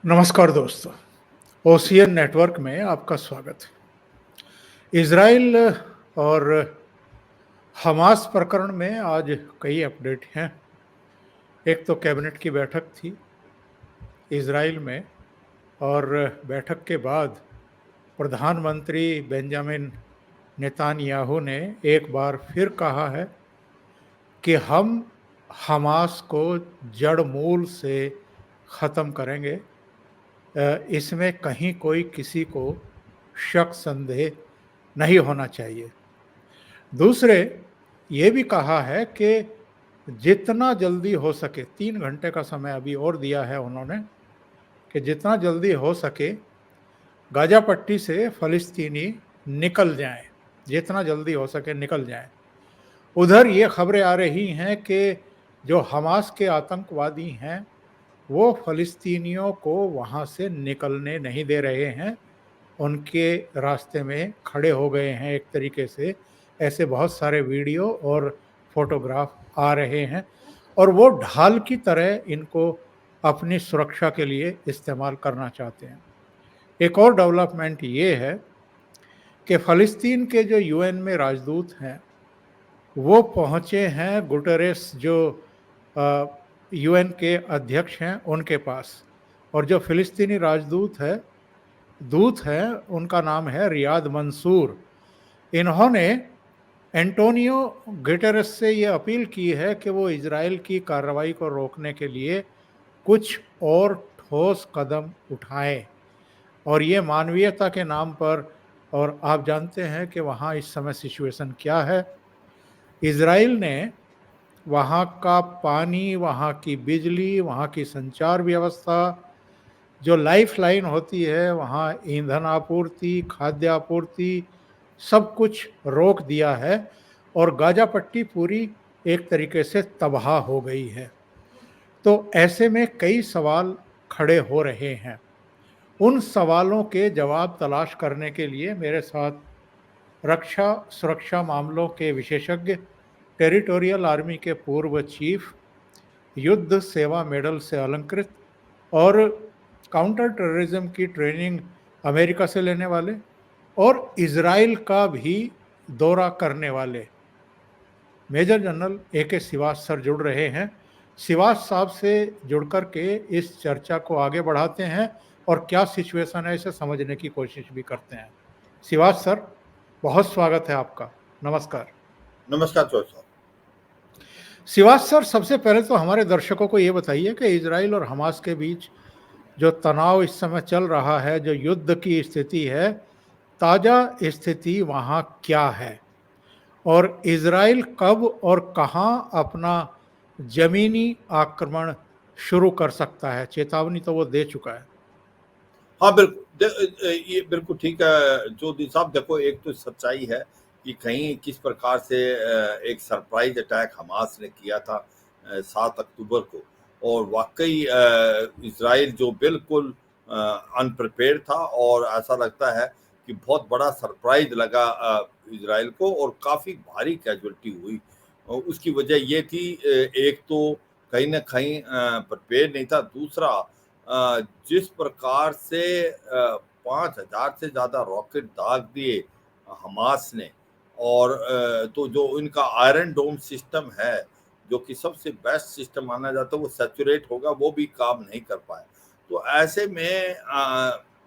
नमस्कार दोस्तों, ocean network में आपका स्वागत है। इज़राइल और हमास प्रकरण में आज कई अपडेट हैं। एक तो कैबिनेट की बैठक थी इज़राइल में और बैठक के बाद प्रधानमंत्री बेंजामिन नेतन्याहू ने एक बार फिर कहा है कि हम हमास को जड़ मूल से ख़त्म करेंगे। इसमें कहीं कोई किसी को शक संदेह नहीं होना चाहिए। दूसरे ये भी कहा है कि जितना जल्दी हो सके 3 घंटे का समय अभी और दिया है उन्होंने कि जितना जल्दी हो सके गाज़ा पट्टी से फ़लस्तीनी निकल जाएँ, जितना जल्दी हो सके निकल जाएँ। उधर ये खबरें आ रही हैं कि जो हमास के आतंकवादी हैं, वो फ़लस्तीनियों को वहाँ से निकलने नहीं दे रहे हैं। उनके रास्ते में खड़े हो गए हैं एक तरीके से। ऐसे बहुत सारे वीडियो और फ़ोटोग्राफ आ रहे हैं और वो ढाल की तरह इनको अपनी सुरक्षा के लिए इस्तेमाल करना चाहते हैं। एक और डेवलपमेंट ये है कि फ़लस्तीन के जो यूएन में राजदूत हैं, वो पहुँचे हैं गुटेरेस जो यूएन के अध्यक्ष हैं, उनके पास। और जो फ़िलिस्तीनी राजदूत है दूत हैं, उनका नाम है रियाद मंसूर। इन्होंने एंटोनियो गुटेरेस से ये अपील की है कि वो इज़राइल की कार्रवाई को रोकने के लिए कुछ और ठोस कदम उठाएँ और ये मानवीयता के नाम पर। और आप जानते हैं कि वहाँ इस समय सिचुएशन क्या है। इज़राइल ने वहाँ का पानी, वहाँ की बिजली, वहाँ की संचार व्यवस्था, जो लाइफ़लाइन होती है, वहाँ ईंधन आपूर्ति, खाद्य आपूर्ति, सब कुछ रोक दिया है और गाज़ा पट्टी पूरी एक तरीके से तबाह हो गई है। तो ऐसे में कई सवाल खड़े हो रहे हैं। उन सवालों के जवाब तलाश करने के लिए मेरे साथ रक्षा सुरक्षा मामलों के विशेषज्ञ, टेरिटोरियल आर्मी के पूर्व चीफ, युद्ध सेवा मेडल से अलंकृत और काउंटर टेररिज्म की ट्रेनिंग अमेरिका से लेने वाले और इज़राइल का भी दौरा करने वाले major general A K. Siwach sir जुड़ रहे हैं। सिवाच साहब से जुड़कर के इस चर्चा को आगे बढ़ाते हैं और क्या सिचुएशन है इसे समझने की कोशिश भी करते हैं। सिवाच सर, बहुत स्वागत है आपका। नमस्कार। नमस्कार चौधरी साहब। सिवाच सर, सबसे पहले तो हमारे दर्शकों को ये बताइए कि इज़राइल और हमास के बीच जो तनाव इस समय चल रहा है, जो युद्ध की स्थिति है, ताज़ा स्थिति वहाँ क्या है? और इज़राइल कब और कहाँ अपना ज़मीनी आक्रमण शुरू कर सकता है? चेतावनी तो वो दे चुका है। हाँ, बिल्कुल ये बिल्कुल ठीक है चौधरी साहब। देखो, एक तो सच्चाई है कि कहीं किस प्रकार से एक सरप्राइज अटैक हमास ने किया था 7 अक्टूबर को, और वाकई इज़राइल जो बिल्कुल अनप्रिपेयर्ड था, और ऐसा लगता है कि बहुत बड़ा सरप्राइज लगा इज़राइल को, और काफ़ी भारी कैजुअल्टी हुई। उसकी वजह ये थी, एक तो कहीं न कहीं प्रिपेयर नहीं था। दूसरा, जिस प्रकार से 5,000 से ज़्यादा रॉकेट दाग दिए हमास ने, और तो जो इनका आयरन डोम सिस्टम है, जो कि सबसे बेस्ट सिस्टम माना जाता है, वो सैचुरेट होगा, वो भी काम नहीं कर पाया। तो ऐसे में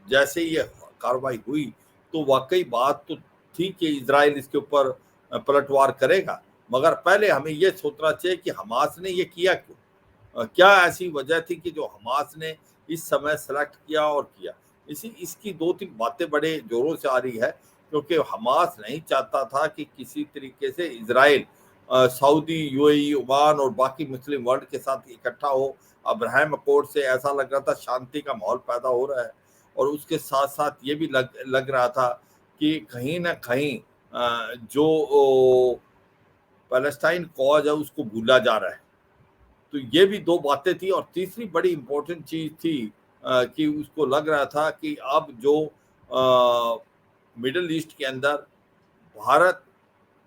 जैसे ये कार्रवाई हुई, तो वाकई बात तो थी कि इज़राइल इसके ऊपर पलटवार करेगा, मगर पहले हमें ये सोचना चाहिए कि हमास ने ये किया क्यों? क्या ऐसी वजह थी कि जो हमास ने इस समय सेलेक्ट किया और किया? इसकी 2-3 बातें बड़े ज़ोरों से आ रही है, क्योंकि हमास नहीं चाहता था कि किसी तरीके से इज़राइल सऊदी, यूएई, ओमान और बाकी मुस्लिम वर्ल्ड के साथ इकट्ठा हो। अब्राहम अकॉर्ड से ऐसा लग रहा था शांति का माहौल पैदा हो रहा है, और उसके साथ-साथ ये भी लग रहा था कि कहीं न कहीं जो पैलेस्टाइन कॉज़ है उसको भूला जा रहा है। तो ये भी 2 बातें थी, और तीसरी बड़ी इम्पोर्टेंट चीज़ थी कि उसको लग रहा था कि अब जो मिडल ईस्ट के अंदर Bharat,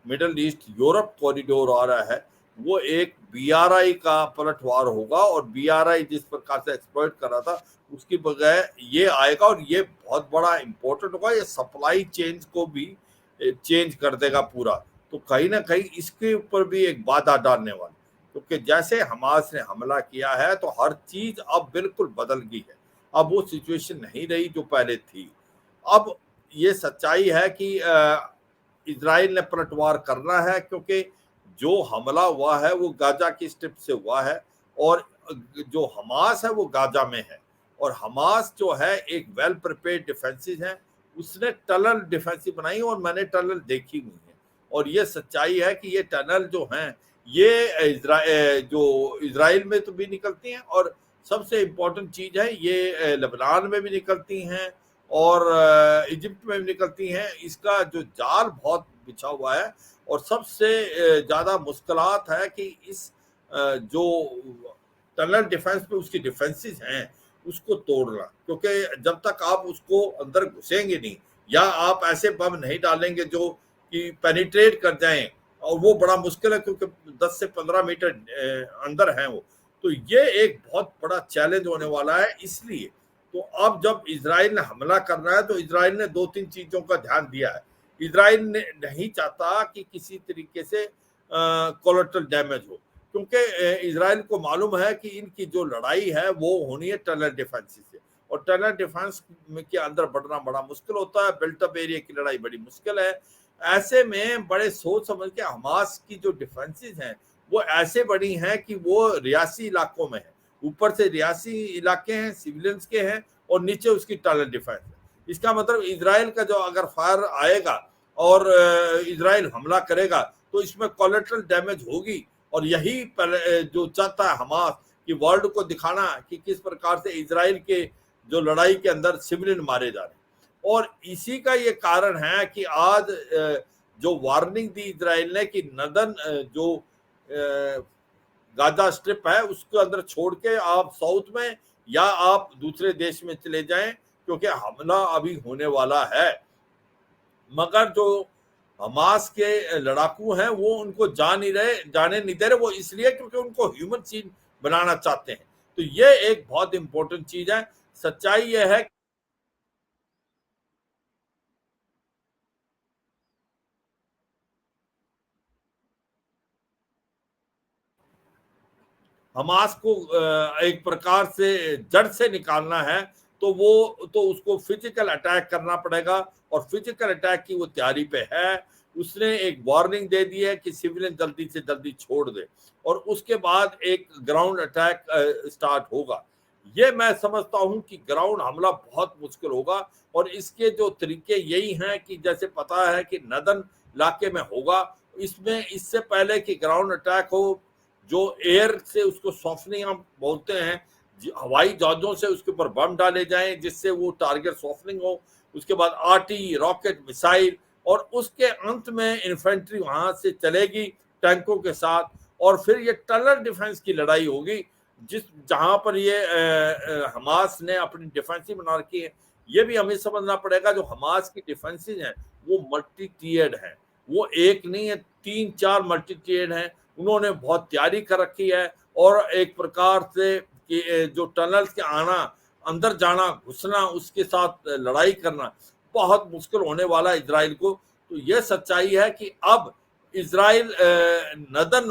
middle east, Europe corridor आ रहा है, वो एक बीआरआई का पलटवार होगा, और बीआरआई जिस प्रकार से एक्सप्लॉइट कर रहा था उसकी बजाय ये आएगा, और ये बहुत बड़ा इंपॉर्टेंट होगा। ये सप्लाई चेन को भी चेंज कर देगा पूरा। तो कहीं ना कहीं इसके ऊपर भी एक बाधा डालने वाला, क्योंकि जैसे हमास ने हमला किया है तो हर चीज अब बिल्कुल बदल गई है। अब वो सिचुएशन नहीं रही जो पहले थी। अब ये सच्चाई है कि इजराइल ने पलटवार करना है, क्योंकि जो हमला हुआ है वो गाजा की स्ट्रिप से हुआ है, और जो हमास है वो गाजा में है। और हमास जो है एक वेल प्रिपेयर्ड डिफेंसिव है, उसने टनल डिफेंसिव बनाई, और मैंने टनल देखी हुई है। और ये सच्चाई है कि ये टनल जो हैं ये जो इजराइल में तो भी निकलती हैं, और सबसे इम्पोर्टेंट चीज है ये लेबनान में भी निकलती हैं, और इजिप्ट में भी निकलती हैं। इसका जो जाल बहुत बिछा हुआ है, और सबसे ज्यादा मुश्किलात है कि इस जो टनल डिफेंस पे उसकी डिफेंसेस हैं उसको तोड़ना, क्योंकि जब तक आप उसको अंदर घुसेंगे नहीं, या आप ऐसे बम नहीं डालेंगे जो कि पेनिट्रेट कर जाएं, और वो बड़ा मुश्किल है क्योंकि 10 से 15 मीटर अंदर हैं वो। तो ये एक बहुत बड़ा चैलेंज होने वाला है। इसलिए तो अब जब इजराइल ने हमला करना है तो इजराइल ने 2-3 चीजों का ध्यान दिया है। इजराइल ने नहीं चाहता कि किसी तरीके से कोलेटरल डैमेज हो, क्योंकि इजराइल को मालूम है कि इनकी जो लड़ाई है वो होनी है टनल डिफेंस से, और टनल डिफेंस के अंदर बढ़ना बड़ा मुश्किल होता है। बिल्टअप एरिया की लड़ाई बड़ी मुश्किल है। ऐसे में बड़े सोच समझ के हमास की जो डिफेंसेस हैं वो ऐसे बड़ी हैं कि वो रियासी इलाकों में है। ऊपर से रियासी इलाके हैं, सिविलियंस के हैं, और नीचे उसकी टनल डिफेंस है। इसका मतलब इजराइल का जो अगर फायर आएगा और इजराइल हमला करेगा तो इसमें कोलेटरल डैमेज होगी। और यही जो चाहता है हमास कि वर्ल्ड को दिखाना कि किस प्रकार से इजराइल के जो लड़ाई के अंदर सिविलियन मारे जा रहे हैं। और इसी का ये कारण है कि आज जो वार्निंग दी इजराइल ने कि नदन जो गाजा स्ट्रिप है उसके अंदर छोड़ के आप साउथ में या आप दूसरे देश में चले जाएं, क्योंकि हमला अभी होने वाला है। मगर जो हमास के लड़ाकू हैं वो उनको जाने नहीं दे रहे। वो इसलिए क्योंकि उनको ह्यूमन सीन बनाना चाहते हैं। तो ये एक बहुत इंपॉर्टेंट चीज है। सच्चाई ये है हमास को एक प्रकार से जड़ से निकालना है, तो वो तो उसको फिजिकल अटैक करना पड़ेगा, और फिजिकल अटैक की वो तैयारी पे है। उसने एक वार्निंग दे दी है कि सिविलियन जल्दी से जल्दी छोड़ दे, और उसके बाद एक ग्राउंड अटैक स्टार्ट होगा। ये मैं समझता हूं कि ग्राउंड हमला बहुत मुश्किल होगा, और इसके जो तरीके यही हैं कि जैसे पता है कि नदन इलाके में होगा, इसमें इससे पहले कि ग्राउंड अटैक हो, जो एयर से उसको सॉफ्टनिंग हम बोलते हैं, हवाई जहाजों से उसके ऊपर बम डाले जाएं जिससे वो टारगेट सॉफ्टनिंग हो। उसके बाद आरटी रॉकेट मिसाइल, और उसके अंत में इन्फेंट्री वहां से चलेगी टैंकों के साथ, और फिर ये टनल डिफेंस की लड़ाई होगी जहां पर ये हमास ने अपनी डिफेंसिव बना रखी है। ये भी हमें समझना पड़ेगा जो हमास की डिफेंसिव है वो मल्टी टियर्ड है। वो एक नहीं है, 3-4 मल्टी टियर्ड है। उन्होंने बहुत तैयारी कर रखी है, और एक प्रकार से कि जो टनल्स के आना, अंदर जाना, घुसना, उसके साथ लड़ाई करना बहुत मुश्किल होने वाला है इजराइल को। तो यह सच्चाई है कि अब इजराइल नदन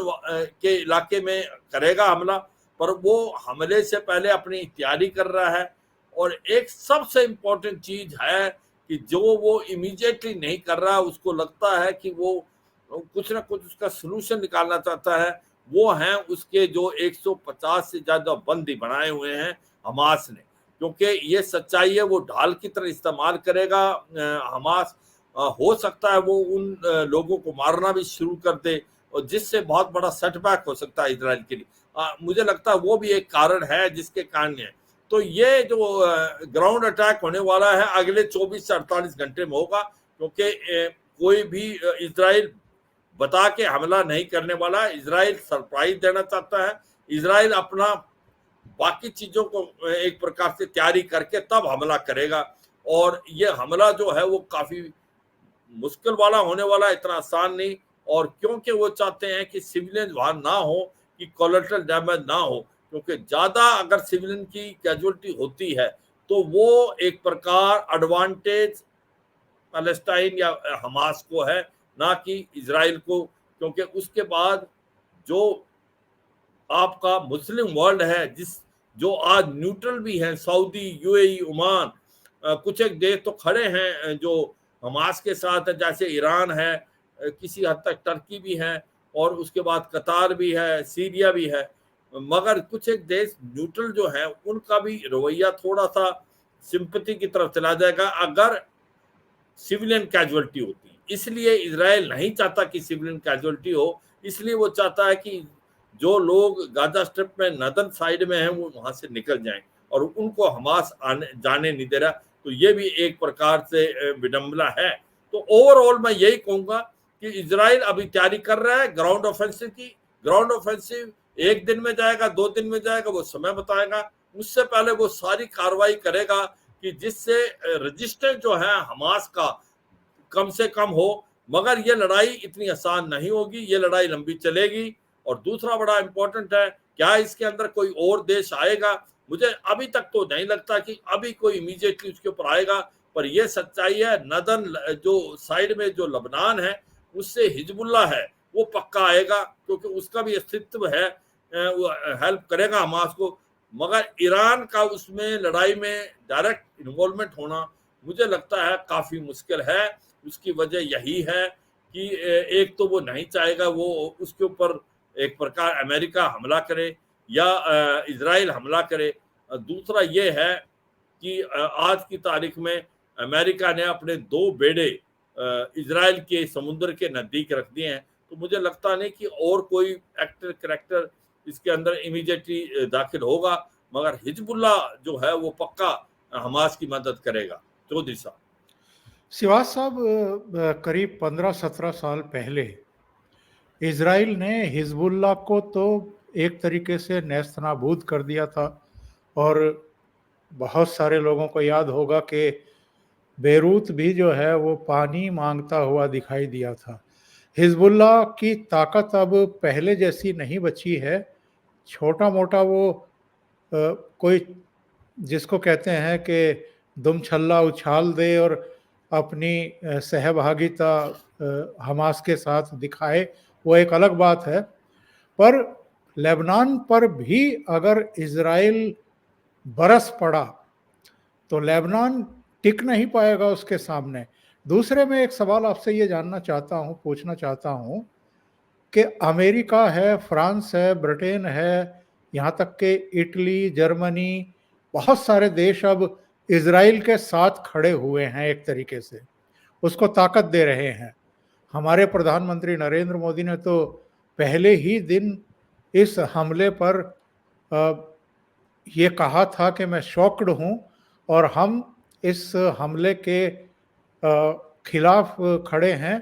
के इलाके में करेगा हमला, पर वो हमले से पहले अपनी तैयारी कर रहा है। और एक सबसे इंपॉर्टेंट चीज है कि जो वो इमीडिएटली नहीं कर रहा, उसको लगता है कि वो कुछ ना कुछ उसका सलूशन निकालना चाहता है। वो हैं उसके जो 150 से ज्यादा बंदी बनाए हुए हैं हमास ने, क्योंकि ये सच्चाई है। वो ढाल की तरह इस्तेमाल करेगा हमास। हो सकता है वो उन लोगों को मारना भी शुरू कर दे, और जिससे बहुत बड़ा सेटबैक हो सकता है इजराइल के लिए। मुझे लगता है वो भी एक कारण है जिसके कारण है। तो ये जो ग्राउंड अटैक होने वाला है अगले 24 से 48 घंटे में होगा, क्योंकि कोई भी इजराइल बता के हमला नहीं करने वाला। इजराइल सरप्राइज देना चाहता है। इजराइल अपना बाकी चीजों को एक प्रकार से तैयारी करके तब हमला करेगा, और ये हमला जो है वो काफी मुश्किल वाला होने वाला है, इतना आसान नहीं। और क्योंकि वो चाहते हैं कि सिविलियन वहां ना हो, कि कोलेटरल डैमेज ना हो, क्योंकि ज्यादा अगर सिविलियन की कैजुअलिटी होती है तो वो एक प्रकार एडवांटेज पैलेस्टाइन या हमास को है, ना कि इजराइल को, क्योंकि उसके बाद जो आपका मुस्लिम वर्ल्ड है, जिस जो आज न्यूट्रल भी है, सऊदी, यूएई, ओमान, कुछ एक देश तो खड़े हैं जो हमास के साथ है, जैसे ईरान है, किसी हद तक टर्की भी है, और उसके बाद कतार भी है, सीरिया भी है, मगर कुछ एक देश न्यूट्रल जो है उनका भी रवैया थोड़ा सा सिंपैथी की तरफ चला जाएगा अगर सिविलियन कैजुअलिटी होती है। इसलिए इजराइल नहीं चाहता कि सिविलियन कैजुअलिटी हो, इसलिए वो चाहता है कि जो लोग गाजा स्ट्रिप में नदन साइड में हैं वो वहां से निकल जाएं, और उनको हमास आने जाने नहीं दे रहा। तो ये भी एक प्रकार से विडंबना है। तो ओवरऑल मैं यही कहूंगा कि इजराइल अभी तैयारी कर रहा है ग्राउंड ऑफेंसिव की। ग्राउंड ऑफेंसिव 1 दिन में जाएगा, 2 दिन में जाएगा, वो समय बताएगा। उससे पहले वो सारी कार्रवाई करेगा कि जिससे रजिस्टेंस जो है हमास का कम से कम हो, मगर ये लड़ाई इतनी आसान नहीं होगी, ये लड़ाई लंबी चलेगी। और दूसरा बड़ा इंपॉर्टेंट है, क्या इसके अंदर कोई और देश आएगा? मुझे अभी तक तो नहीं लगता कि अभी कोई इमीडिएटली उसके ऊपर आएगा, पर यह सच्चाई है नदन जो साइड में जो लबनान है उससे हिजबुल्ला है वो पक्का आएगा, क्योंकि उसका भी अस्तित्व है, वो हेल्प करेगा हमास को। मगर ईरान का उसमें लड़ाई में डायरेक्ट इन्वॉल्वमेंट होना मुझे लगता है काफी मुश्किल है। उसकी वजह यही है कि एक तो वो नहीं चाहेगा वो उसके ऊपर एक प्रकार अमेरिका हमला करे या इजराइल हमला करे। दूसरा ये है कि आज की तारीख में अमेरिका ने अपने 2 बेड़े इजराइल के समुद्र के नजदीक रख दिए हैं। तो मुझे लगता नहीं कि और कोई एक्टर करेक्टर इसके अंदर इमीडिएटली दाखिल होगा, मगर हिजबुल्ला जो है वो पक्का हमास की मदद करेगा। चौधरी साहब। सिवाज साहब, करीब 15-17 साल पहले इजराइल ने हिजबुल्ला को तो एक तरीके से नेस्तनाबूद कर दिया था, और बहुत सारे लोगों को याद होगा कि बेरूत भी जो है वो पानी मांगता हुआ दिखाई दिया था। हिजबुल्ला की ताकत अब पहले जैसी नहीं बची है। छोटा मोटा वो कोई जिसको कहते हैं कि दुम छल्ला उछाल दे और अपनी सहभागिता हमास के साथ दिखाए, वो एक अलग बात है। पर लेबनान पर भी अगर इजराइल बरस पड़ा तो लेबनान टिक नहीं पाएगा उसके सामने। दूसरे में एक सवाल आपसे ये जानना चाहता हूँ, पूछना चाहता हूँ कि अमेरिका है, फ्रांस है, ब्रिटेन है, यहाँ तक कि इटली, जर्मनी, बहुत सारे देश अब इजराइल के साथ खड़े हुए हैं, एक तरीके से उसको ताकत दे रहे हैं। हमारे प्रधानमंत्री नरेंद्र मोदी ने तो पहले ही दिन इस हमले पर ये कहा था कि मैं शॉक्ड हूँ और हम इस हमले के खिलाफ खड़े हैं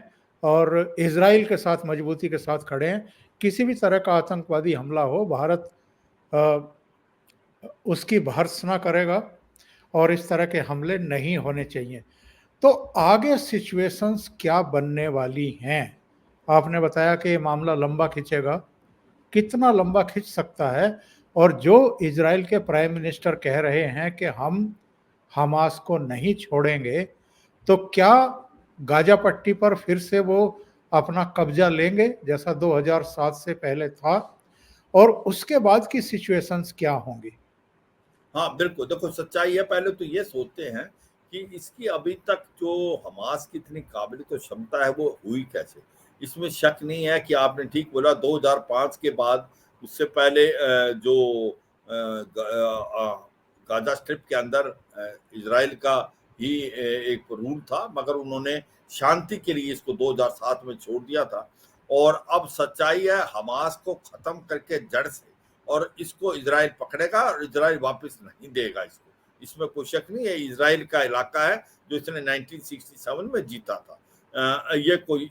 और इजराइल के साथ मजबूती के साथ खड़े हैं। किसी भी तरह का आतंकवादी हमला हो, भारत उसकी भर्त्सना करेगा और इस तरह के हमले नहीं होने चाहिए। तो आगे सिचुएशंस क्या बनने वाली हैं? आपने बताया कि ये मामला लंबा खिंचेगा, कितना लंबा खिंच सकता है? और जो इजराइल के प्राइम मिनिस्टर कह रहे हैं कि हम हमास को नहीं छोड़ेंगे, तो क्या गाजा पट्टी पर फिर से वो अपना कब्जा लेंगे जैसा 2007 से पहले था? और उसके बाद की सिचुएशंस क्या होंगी? हाँ बिल्कुल, देखो सच्चाई है, पहले तो ये सोचते हैं कि इसकी अभी तक जो हमास की इतनी काबिलियत और क्षमता है वो हुई कैसे। इसमें शक नहीं है कि आपने ठीक बोला, 2005 के बाद, उससे पहले जो गाजा स्ट्रिप के अंदर इजराइल का ही एक रूल था, मगर उन्होंने शांति के लिए इसको 2007 में छोड़ दिया था। और अब सच्चाई है, हमास को खत्म करके जड़ से, और इसको इजराइल पकड़ेगा और इजराइल वापस नहीं देगा इसको, इसमें कोई शक नहीं है। इजराइल का इलाका है जो इसने 1967 में जीता था, ये कोई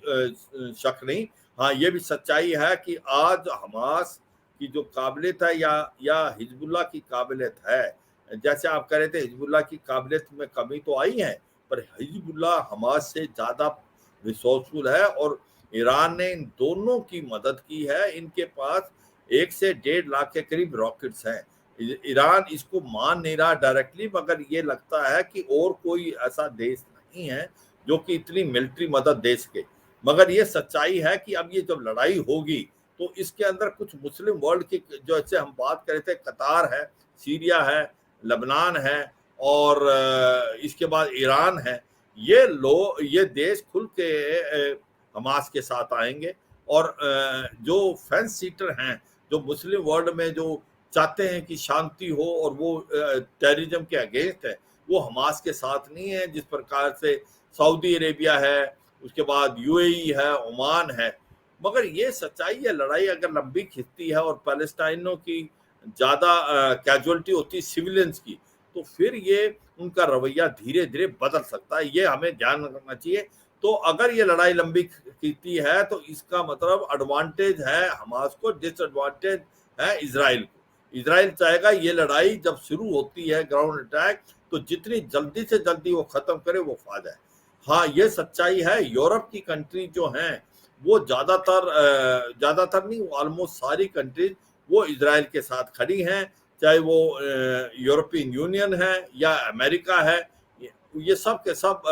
शक नहीं। हाँ, ये भी सच्चाई है कि आज हमास की जो काबिलियत है या हिजबुल्ला की काबिलियत है, जैसे आप कह रहे थे हिजबुल्ला की काबिलियत में कमी तो आई है, पर हिजबुल्ला हमास से ज़्यादा रिसोर्सफुल है और ईरान ने इन दोनों की मदद की है। इनके पास 1 से 1.5 लाख के करीब रॉकेट्स हैं। ईरान इसको मान नहीं रहा डायरेक्टली, मगर ये लगता है कि और कोई ऐसा देश नहीं है जो कि इतनी मिलिट्री मदद दे सके। मगर ये सच्चाई है कि अब ये जब लड़ाई होगी तो इसके अंदर कुछ मुस्लिम वर्ल्ड की, जैसे हम बात कर रहे थे, कतार है, सीरिया है, लेबनान है और इसके बाद ईरान है, ये देश खुल के हमास के साथ आएंगे। और जो फेंस सीटर हैं, जो मुस्लिम वर्ल्ड में जो चाहते हैं कि शांति हो और वो टेररिज्म के अगेंस्ट है, वो हमास के साथ नहीं है। जिस प्रकार से सऊदी अरेबिया है, उसके बाद यूएई है, ओमान है। मगर ये सच्चाई है, लड़ाई अगर लंबी खिंचती है और पैलेस्टाइनों की ज़्यादा कैजुअलिटी होती है सिविलियंस की, तो फिर ये उनका रवैया धीरे धीरे बदल सकता है। ये हमें ध्यान रखना चाहिए। तो अगर ये लड़ाई लंबी खिंचती है तो इसका मतलब एडवांटेज है हमास को, डिसएडवांटेज है इजराइल को। इजराइल चाहेगा ये लड़ाई जब शुरू होती है ग्राउंड अटैक, तो जितनी जल्दी से जल्दी वो खत्म करे वो फायदा है। हाँ, ये सच्चाई है। यूरोप की कंट्री जो हैं वो ज़्यादातर नहीं, ऑलमोस्ट सारी कंट्रीज वो इजराइल के साथ खड़ी हैं, चाहे वो यूरोपियन यूनियन है या अमेरिका है। ये सब के सब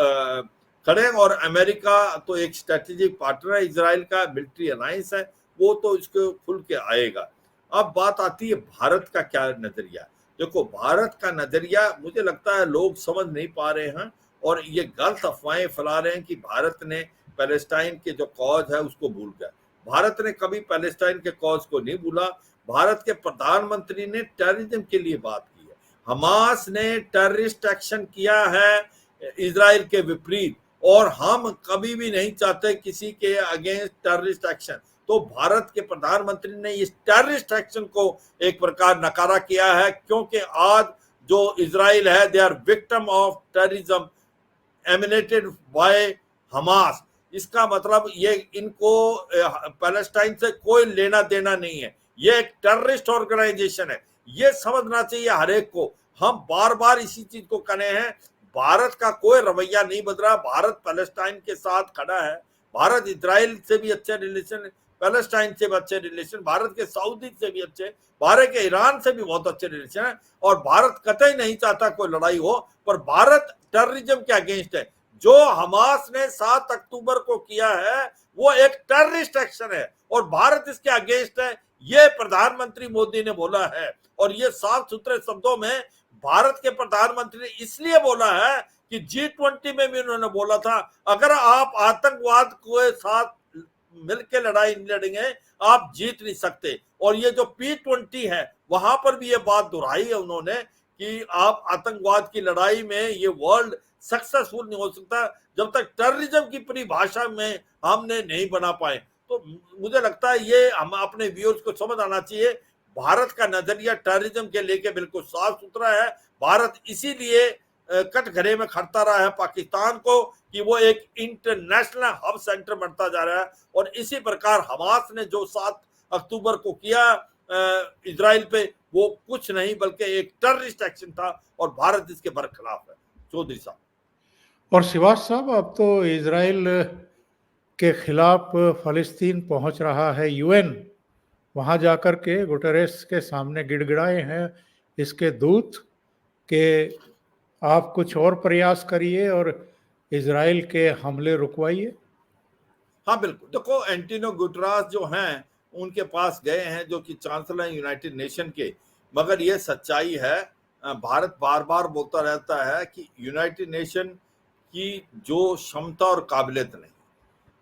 खड़े हैं। और अमेरिका तो एक स्ट्रेटेजिक पार्टनर है इजराइल का, मिलिट्री अलायंस है, वो तो इसको खुल के आएगा। अब बात आती है भारत का क्या नजरिया। देखो, भारत का नजरिया मुझे लगता है लोग समझ नहीं पा रहे हैं और ये गलत अफवाहें फैला रहे हैं कि भारत ने पैलेस्टाइन के जो कॉज है उसको भूल गया। भारत ने कभी पैलेस्टाइन के कॉज को नहीं भूला। भारत के प्रधानमंत्री ने टेररिज्म के लिए बात की है। हमास ने टेररिस्ट एक्शन किया है इजराइल के विपरीत, और हम कभी भी नहीं चाहते किसी के अगेंस्ट टेररिस्ट एक्शन। तो भारत के प्रधानमंत्री ने इस टेररिस्ट एक्शन को एक प्रकार नकारा किया है, क्योंकि आज जो इजराइल है, they are victim of terrorism emanated by Hamas. इसका मतलब ये इनको पैलेस्टाइन से कोई लेना देना नहीं है, ये एक टेररिस्ट ऑर्गेनाइजेशन है। ये समझना चाहिए हर एक को। हम बार बार इसी चीज को कहे हैं, भारत का कोई रवैया नहीं बदला। भारत पैलेस्टाइन के साथ खड़ा है। भारत इजराइल से भी अच्छे रिलेशन, पैलेस्टाइन से भी अच्छे रिलेशन, भारत के सऊदी से भी अच्छे, भारत के ईरान से भी बहुत अच्छे रिलेशन है। और भारत कतई नहीं चाहता कोई लड़ाई हो, पर भारत टेररिज्म के अगेंस्ट है। जो हमास ने 7 अक्टूबर को किया है वो एक टेररिस्ट एक्शन है और भारत इसके अगेंस्ट है। ये प्रधानमंत्री मोदी ने बोला है, और ये साफ सुथरे शब्दों में भारत के प्रधानमंत्री ने इसलिए बोला है कि G20 में भी उन्होंने बोला था, अगर आप आतंकवाद के साथ मिलकर लड़ाई नहीं लड़ेंगे आप जीत नहीं सकते। और ये जो P20 है वहां पर भी ये बात दोहराई है उन्होंने कि आप आतंकवाद की लड़ाई में, ये वर्ल्ड सक्सेसफुल नहीं हो सकता जब तक टेररिज्म की परिभाषा में हमने नहीं बना पाए। तो मुझे लगता है ये हम अपने व्यूअर्स को समझ आना चाहिए, भारत का नजरिया टेररिज्म के लेके बिल्कुल साफ सुथरा है। भारत इसीलिए कटघरे में खड़ता रहा है पाकिस्तान को कि वो एक इंटरनेशनल हब सेंटर बनता जा रहा है। और इसी प्रकार हमास ने जो 7 अक्टूबर को किया इजराइल पे, वो कुछ नहीं बल्कि एक टेररिस्ट एक्शन था और भारत इसके बरखिलाफ है। चौधरी साहब और शिवाज साहब, अब तो इजराइल के खिलाफ फलस्तीन पहुंच रहा है यूएन। वहां जाकर के गुटरेस के सामने गिड़गिड़ाए हैं इसके दूत के आप कुछ और प्रयास करिए और इजराइल के हमले रुकवाइए। हाँ बिल्कुल। देखो, एंटोनियो गुटरास जो हैं उनके पास गए हैं, जो कि चांसलर हैं यूनाइटेड नेशन के। मगर ये सच्चाई है, भारत बार बार बोलता रहता है कि यूनाइटेड नेशन की जो क्षमता और काबिलियत नहीं,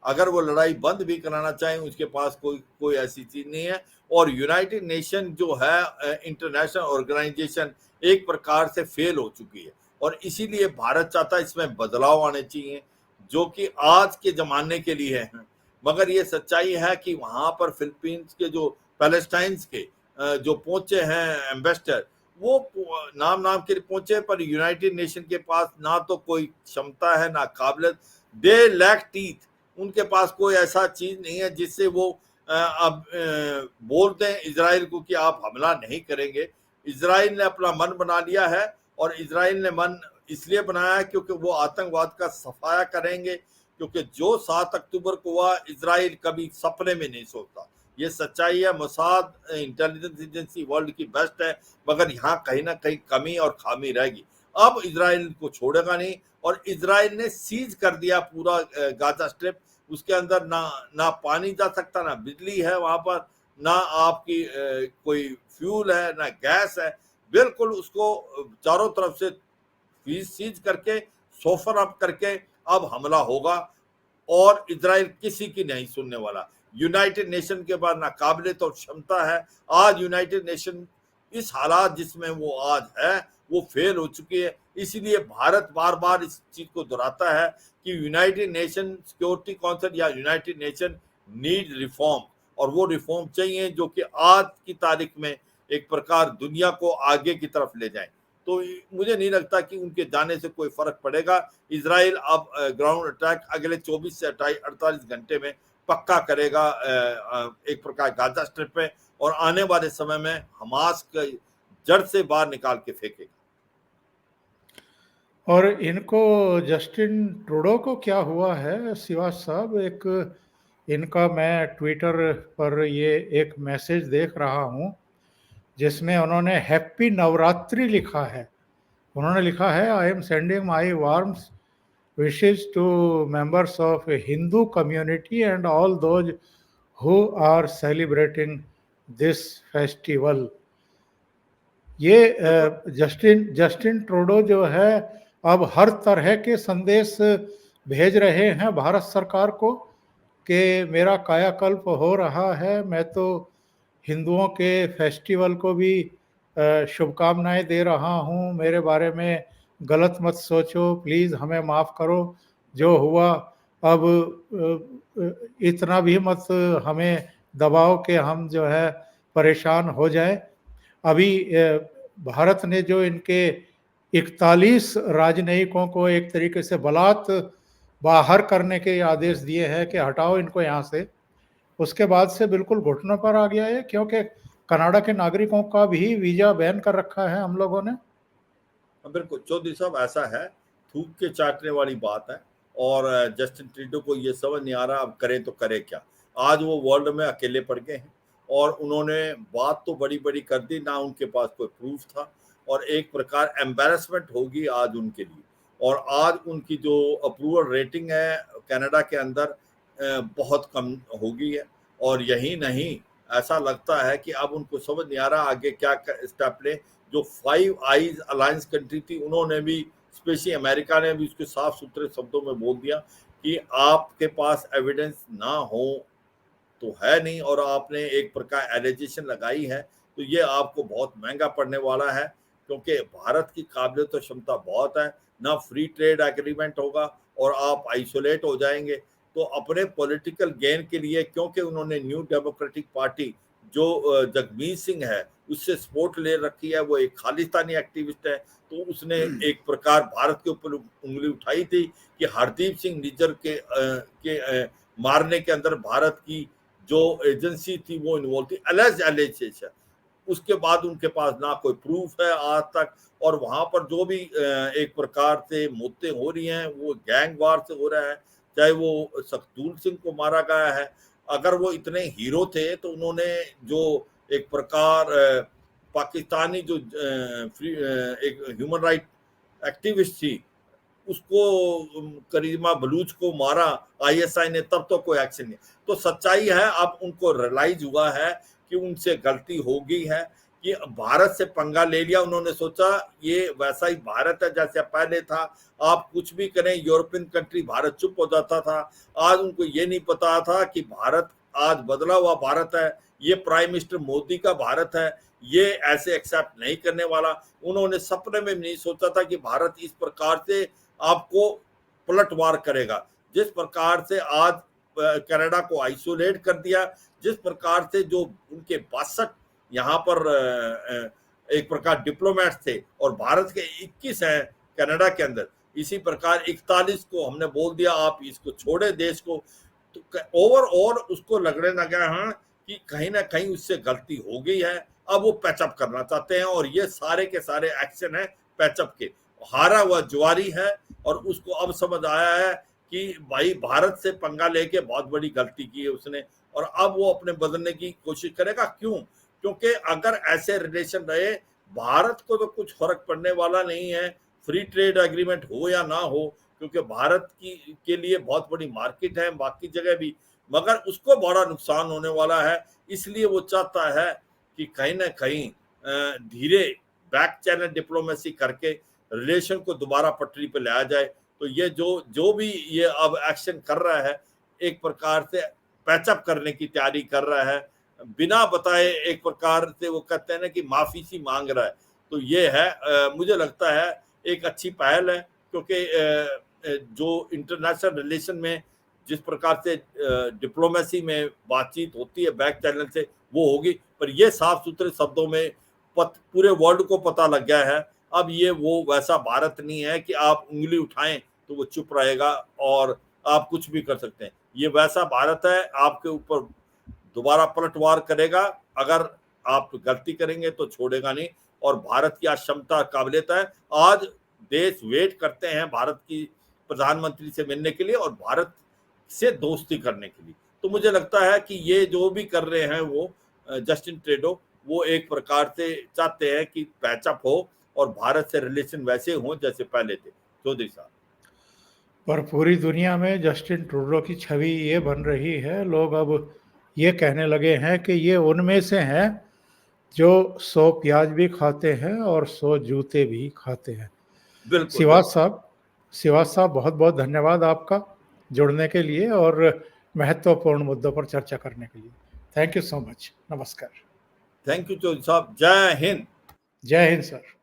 अगर वो लड़ाई बंद भी कराना चाहें उसके पास कोई ऐसी चीज नहीं है। और यूनाइटेड नेशन जो है इंटरनेशनल ऑर्गेनाइजेशन एक प्रकार से फेल हो चुकी है, और इसीलिए भारत चाहता है इसमें बदलाव आने चाहिए जो कि आज के जमाने के लिए हैं। मगर ये सच्चाई है कि वहां पर फिलीपींस के जो पैलेस्टाइन्स के जो पहुंचे हैं एम्बेसडर, वो नाम के लिए पहुंचे, पर यूनाइटेड नेशन के पास ना तो कोई क्षमता है ना काबिलियत। दे लैक टीथ, उनके पास कोई ऐसा चीज नहीं है जिससे वो अब बोलते हैं इजराइल को कि आप हमला नहीं करेंगे। इजराइल ने अपना मन बना लिया है, और इजराइल ने मन इसलिए बनाया है क्योंकि वो आतंकवाद का सफाया करेंगे। क्योंकि जो 7 अक्टूबर को हुआ इजराइल कभी सपने में नहीं सोचता। ये सच्चाई है। मोसाद इंटेलिजेंस एजेंसी वर्ल्ड की बेस्ट है, मगर यहाँ कहीं ना कहीं कमी और खामी रहेगी। अब इजराइल को छोड़ेगा नहीं, और इजराइल ने सीज कर दिया पूरा गाजा स्ट्रिप। उसके अंदर ना ना पानी जा सकता, ना बिजली है वहां पर, ना आपकी कोई फ्यूल है, ना गैस है। बिल्कुल उसको चारों तरफ से सीज करके सोफर अप करके अब हमला होगा, और इजराइल किसी की नहीं सुनने वाला। यूनाइटेड नेशन के बाद ना काबिलियत और क्षमता है। आज यूनाइटेड नेशन इस हालात जिसमें वो आज है वो फेल हो चुकी है। इसीलिए भारत बार बार इस चीज को दोहराता है कि यूनाइटेड नेशन सिक्योरिटी काउंसिल या यूनाइटेड नेशन नीड रिफॉर्म, और वो रिफॉर्म चाहिए जो कि आज की तारीख में एक प्रकार दुनिया को आगे की तरफ ले जाए। तो मुझे नहीं लगता कि उनके जाने से कोई फर्क पड़ेगा। इजराइल अब ग्राउंड अटैक अगले 24 से 48 घंटे में पक्का करेगा एक प्रकार गाजा स्ट्रिप पे, और आने वाले समय में हमास का जड़ से बाहर निकाल के फेंकेगा। और इनको जस्टिन ट्रूडो को क्या हुआ है शिवाज साहब? एक इनका मैं ट्विटर पर ये एक मैसेज देख रहा हूँ जिसमें उन्होंने हैप्पी नवरात्रि लिखा है। उन्होंने लिखा है, I am sending my warms wishes to members of a Hindu community and all those who are celebrating this festival। ये देखो जस्टिन ट्रूडो जो है अब हर तरह के संदेश भेज रहे हैं भारत सरकार को कि मेरा कायाकल्प हो रहा है, मैं तो हिंदुओं के फेस्टिवल को भी शुभकामनाएं दे रहा हूं, मेरे बारे में गलत मत सोचो, प्लीज़ हमें माफ़ करो, जो हुआ अब इतना भी मत हमें दबाओ कि हम जो है परेशान हो जाए। अभी भारत ने जो इनके 41 राजनयिकों को एक तरीके से बलात् बाहर करने के आदेश दिए हैं कि हटाओ इनको यहाँ से, उसके बाद से बिल्कुल घुटनों पर आ गया है, क्योंकि कनाडा के नागरिकों का भी वीजा बैन कर रखा है हम लोगों ने। बिल्कुल चौधरी साहब, ऐसा है, थूक के चाटने वाली बात है। और जस्टिन ट्रूडो को ये समझ नहीं आ रहा अब करें तो करे क्या। आज वो वर्ल्ड में अकेले पड़ गए हैं, और उन्होंने बात तो बड़ी बड़ी कर दी, ना उनके पास कोई प्रूफ था, और एक प्रकार एम्बेरसमेंट होगी आज उनके लिए। और आज उनकी जो अप्रूवल रेटिंग है कनाडा के अंदर बहुत कम हो गई है। और यही नहीं, ऐसा लगता है कि अब उनको समझ नहीं आ रहा आगे क्या स्टेप ले। जो 5 आईज अलायंस कंट्री थी, उन्होंने भी, स्पेशली अमेरिका ने भी उसके साफ सुथरे शब्दों में बोल दिया कि आपके पास एविडेंस ना हो तो है नहीं, और आपने एक प्रकार एलिगेशन लगाई है तो ये आपको बहुत महंगा पड़ने वाला है, क्योंकि भारत की काबिलियत और क्षमता बहुत है। ना फ्री ट्रेड एग्रीमेंट होगा, और आप आइसोलेट हो जाएंगे। तो अपने पॉलिटिकल गेन के लिए, क्योंकि उन्होंने न्यू डेमोक्रेटिक पार्टी जो जगमीत सिंह है उससे सपोर्ट ले रखी है, वो एक खालिस्तानी एक्टिविस्ट है, तो उसने एक प्रकार भारत के ऊपर उंगली उठाई थी कि हरदीप सिंह निज्जर के मारने के अंदर भारत की जो एजेंसी थी वो इन्वॉल्व थी, एलिगेशन। उसके बाद उनके पास ना कोई प्रूफ है आज तक, और वहां पर जो भी एक प्रकार से मौतें हो रही हैं वो गैंग वार से हो रहा है। चाहे वो सखदूल सिंह को मारा गया है, अगर वो इतने हीरो थे तो उन्होंने जो एक प्रकार पाकिस्तानी जो एक ह्यूमन राइट एक्टिविस्ट थी उसको, करीमा बलूच को मारा आईएसआई ने, तब तो कोई एक्शन नहीं। तो सच्चाई है, अब उनको रियलाइज हुआ है कि उनसे गलती हो गई है, कि भारत से पंगा ले लिया। उन्होंने सोचा ये वैसा ही भारत है जैसे पहले था, आप कुछ भी करें यूरोपियन कंट्री, भारत चुप हो जाता था। आज उनको ये नहीं पता था कि भारत आज बदला हुआ भारत है, ये प्राइम मिनिस्टर मोदी का भारत है, ये ऐसे एक्सेप्ट नहीं करने वाला। उन्होंने सपने में नहीं सोचा था कि भारत इस प्रकार से आपको पलटवार करेगा। जिस प्रकार से आज कनाडा को आइसोलेट कर दिया, जिस प्रकार से जो उनके 62 यहाँ पर एक प्रकार डिप्लोमेट्स थे, और भारत के 21 हैं कनाडा के अंदर, इसी प्रकार 41 को हमने बोल दिया आप इसको छोड़े देश को, तो और उसको लगने लगा है कि कहीं ना कहीं उससे गलती हो गई है। अब वो पैचअप करना चाहते हैं, और ये सारे के सारे एक्शन है पैचअप के। हारा हुआ जुआरी है, और उसको अब समझ आया है कि भाई भारत से पंगा लेके बहुत बड़ी गलती की है उसने, और अब वो अपने बदलने की कोशिश करेगा। क्यों? क्योंकि अगर ऐसे रिलेशन रहे, भारत को तो कुछ फर्क पड़ने वाला नहीं है, फ्री ट्रेड एग्रीमेंट हो या ना हो, क्योंकि भारत की के लिए बहुत बड़ी मार्केट है, बाकी जगह भी, मगर उसको बड़ा नुकसान होने वाला है। इसलिए वो चाहता है कि कहीं ना कहीं धीरे बैक चैनल डिप्लोमेसी करके रिलेशन को दोबारा पटरी पे लाया जाए। तो ये जो भी ये अब एक्शन कर रहा है, एक प्रकार से पैचअप करने की तैयारी कर रहा है, बिना बताए एक प्रकार से वो कहते हैं ना कि माफी सी मांग रहा है। तो ये है, मुझे लगता है एक अच्छी पहल है, क्योंकि जो इंटरनेशनल रिलेशन में जिस प्रकार से डिप्लोमेसी में बातचीत होती है बैक चैनल से, वो होगी। पर ये साफ सुथरे शब्दों में पूरे वर्ल्ड को पता लग गया है। अब ये वो वैसा भारत नहीं है कि आप उंगली उठाएं तो वो चुप रहेगा और आप कुछ भी कर सकते हैं। ये वैसा भारत है, आपके ऊपर दोबारा पलटवार करेगा। अगर आप गलती करेंगे तो छोड़ेगा नहीं। और भारत की आज क्षमता, काबिलियत है। आज देश वेट करते हैं भारत की प्रधानमंत्री से मिलने के लिए और भारत से दोस्ती करने के लिए। तो मुझे लगता है कि ये जो भी कर रहे हैं वो जस्टिन ट्रूडो, वो एक प्रकार से चाहते हैं कि पैचअप हो और भारत से रिलेशन वैसे हों जैसे पहले थे। चौधरी साहब, पर पूरी दुनिया में जस्टिन ट्रूडो की छवि ये बन रही है, लोग अब ये कहने लगे हैं कि ये उनमें से हैं जो 100 प्याज भी खाते हैं और 100 जूते भी खाते हैं। बिल्कुल सिवाज बिल्कुल। साहब सिवाज साहब बहुत बहुत धन्यवाद आपका जुड़ने के लिए और महत्वपूर्ण मुद्दों पर चर्चा करने के लिए। Thank you so much. नमस्कार। थैंक यू चौधरी साहब। जय हिंद। जय हिंद सर।